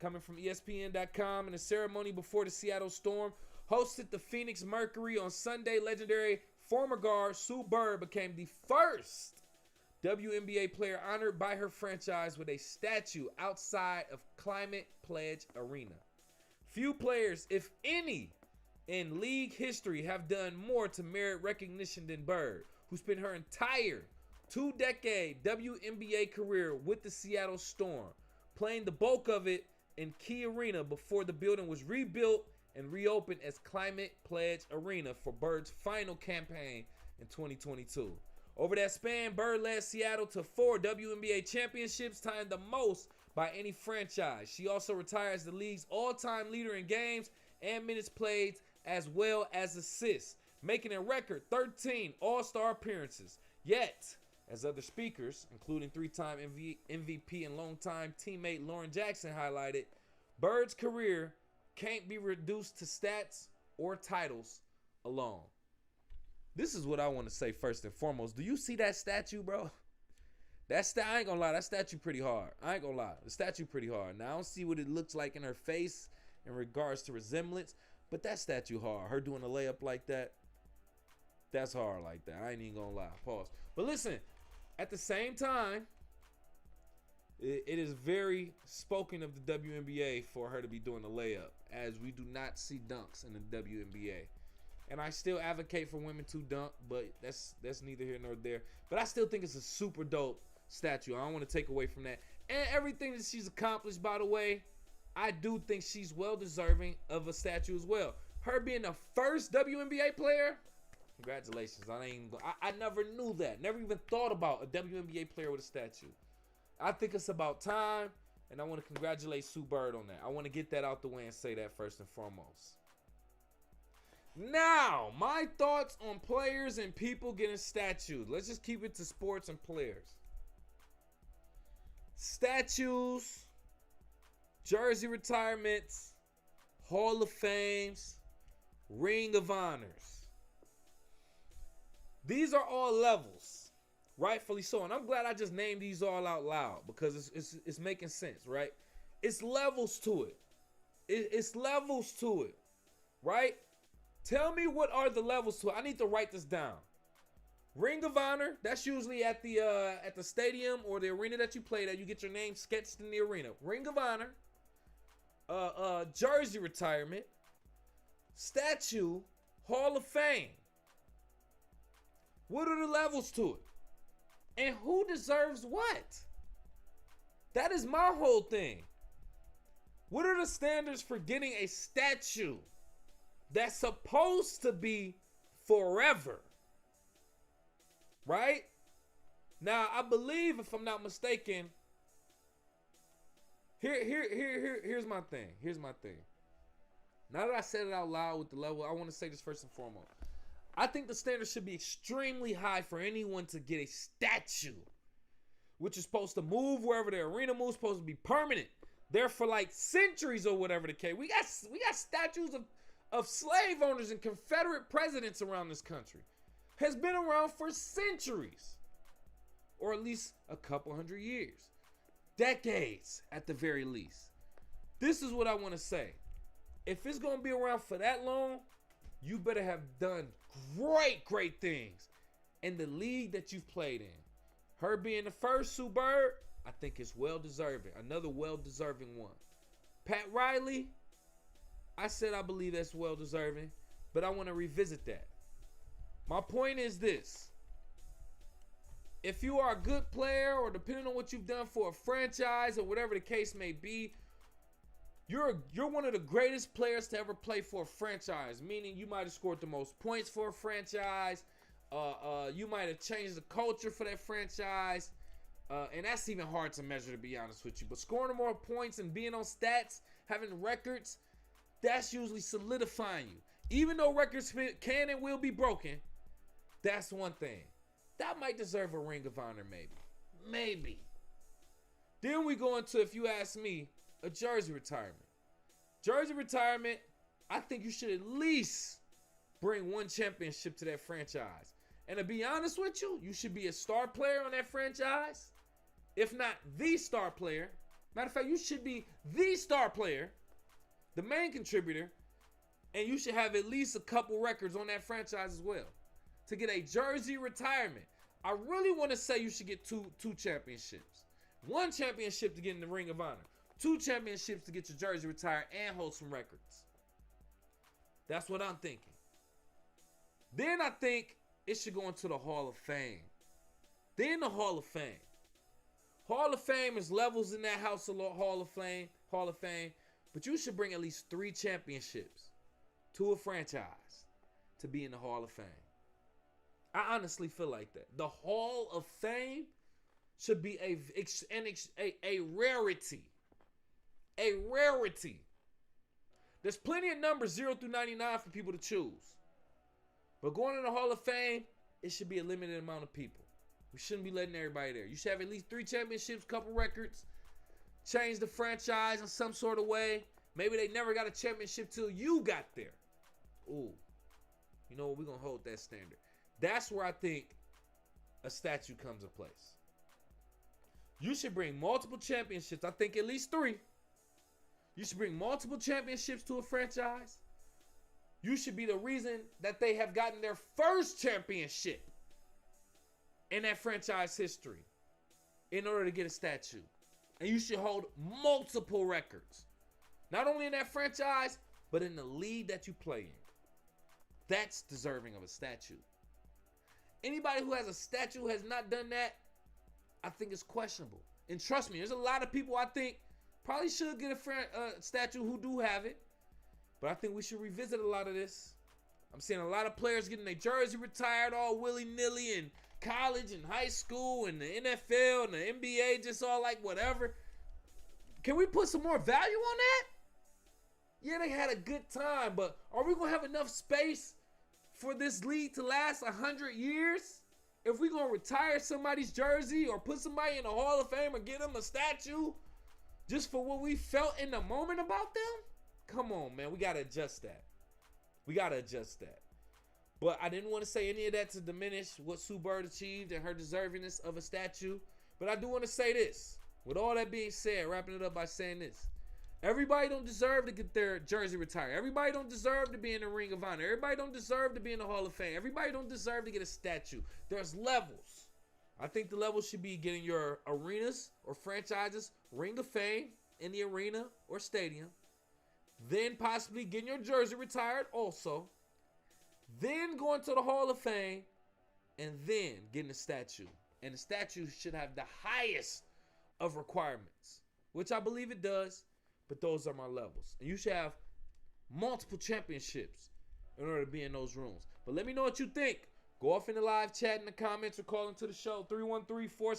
coming from ESPN.com. In a ceremony before the Seattle Storm hosted the Phoenix Mercury on Sunday, legendary former guard Sue Bird became the first WNBA player honored by her franchise with a statue outside of Climate Pledge Arena. Few players, if any, in league history have done more to merit recognition than Bird, who spent her entire two-decade WNBA career with the Seattle Storm, playing the bulk of it in Key Arena before the building was rebuilt and reopened as Climate Pledge Arena for Bird's final campaign in 2022. Over that span, Bird led Seattle to 4 WNBA championships, tying the most by any franchise. She also retired as the league's all-time leader in games and minutes played, as well as assists, making a record 13 All-Star appearances. Yet, as other speakers, including three-time MVP and longtime teammate Lauren Jackson highlighted, Bird's career can't be reduced to stats or titles alone. This is what I want to say first and foremost. Do you see that statue, bro? I ain't gonna lie, that statue pretty hard. I ain't gonna lie, the statue pretty hard. Now, I don't see what it looks like in her face in regards to resemblance, but that statue hard. Her doing a layup like that, that's hard like that. I ain't even gonna lie. Pause. But listen, at the same time, it is very spoken of the WNBA for her to be doing a layup, as we do not see dunks in the WNBA. And I still advocate for women to dunk, but that's neither here nor there. But I still think it's a super dope statue. I don't want to take away from that. And everything that she's accomplished, by the way, I do think she's well deserving of a statue as well. Her being the first WNBA player, congratulations. I never knew that. Never even thought about a WNBA player with a statue. I think it's about time, and I want to congratulate Sue Bird on that. I want to get that out the way and say that first and foremost. Now, my thoughts on players and people getting statues. Let's just keep it to sports and players. Statues, jersey retirements, Hall of Fames, Ring of Honors. These are all levels, rightfully so. And I'm glad I just named these all out loud because it's making sense, right? It's levels to it. It's levels to it, right? Tell me what are the levels to it. I need to write this down. Ring of Honor, that's usually at the stadium or the arena that you played at. You get your name sketched in the arena. Ring of Honor, jersey retirement, statue, Hall of Fame. What are the levels to it? And who deserves what? That is my whole thing. What are the standards for getting a statue that's supposed to be forever? Right? Now, I believe, if I'm not mistaken, here's my thing. Here's my thing. Now that I said it out loud with the level, I want to say this first and foremost. I think the standard should be extremely high for anyone to get a statue, which is supposed to move wherever the arena moves, supposed to be permanent. There for like centuries or whatever the case. We got statues of slave owners and Confederate presidents around this country. Has been around for centuries, or at least a couple hundred years, decades at the very least. This is what I want to say. If it's going to be around for that long, you better have done great things in the league that you've played in. Her being the first, Sue Bird, I think it's well-deserving. Another well-deserving one. Pat Riley, I said I believe that's well-deserving, but I want to revisit that. My point is this. If you are a good player, or depending on what you've done for a franchise or whatever the case may be, you're one of the greatest players to ever play for a franchise, meaning you might have scored the most points for a franchise. You might have changed the culture for that franchise. And that's even hard to measure, to be honest with you. But scoring more points and being on stats, having records, that's usually solidifying you. Even though records can and will be broken, that's one thing. That might deserve a Ring of Honor, maybe. Maybe. Then we go into, if you ask me, a jersey retirement. Jersey retirement, I think you should at least bring one championship to that franchise. And to be honest with you, you should be a star player on that franchise. If not the star player, Matter of fact, you should be the star player, the main contributor, and you should have at least a couple records on that franchise as well to get a jersey retirement. I really want to say you should get two championships. 1 championship to get in the Ring of Honor. 2 championships to get your jersey retired and hold some records. That's what I'm thinking. Then I think it should go into the Hall of Fame. Then the Hall of Fame. Hall of Fame is levels in that house of Hall of Fame. But you should bring at least 3 championships to a franchise to be in the Hall of Fame. I honestly feel like that. The Hall of Fame should be a rarity. A rarity. There's plenty of numbers 0 through 99 for people to choose. But going in the Hall of Fame, it should be a limited amount of people. We shouldn't be letting everybody there. You should have at least 3 championships, couple records, change the franchise in some sort of way. Maybe they never got a championship till you got there. Ooh. You know what? We're going to hold that standard. That's where I think a statue comes in place. You should bring multiple championships. I think at least 3. You should bring multiple championships to a franchise. You should be the reason that they have gotten their first championship in that franchise history in order to get a statue. And you should hold multiple records. Not only in that franchise, but in the league that you play in. That's deserving of a statue. Anybody who has a statue has not done that, I think it's questionable. And trust me, there's a lot of people I think probably should get a statue who do have it. But I think we should revisit a lot of this. I'm seeing a lot of players getting their jersey retired all willy-nilly in college and high school and the NFL and the NBA, just all like whatever. Can we put some more value on that? Yeah, they had a good time, but are we going to have enough space for this league to last 100 years? If we're going to retire somebody's jersey or put somebody in the Hall of Fame or get them a statue just for what we felt in the moment about them? Come on, man. We got to adjust that. We got to adjust that. But I didn't want to say any of that to diminish what Sue Bird achieved and her deservingness of a statue. But I do want to say this. With all that being said, wrapping it up by saying this. Everybody don't deserve to get their jersey retired. Everybody don't deserve to be in the Ring of Honor. Everybody don't deserve to be in the Hall of Fame. Everybody don't deserve to get a statue. There's levels. I think the levels should be getting your arenas or franchises Ring of Fame in the arena or stadium. Then possibly getting your jersey retired also. Then going to the Hall of Fame. And then getting a statue. And the statue should have the highest of requirements. Which I believe it does. But those are my levels. And you should have multiple championships in order to be in those rooms. But let me know what you think. Go off in the live chat in the comments or call into the show 313-46.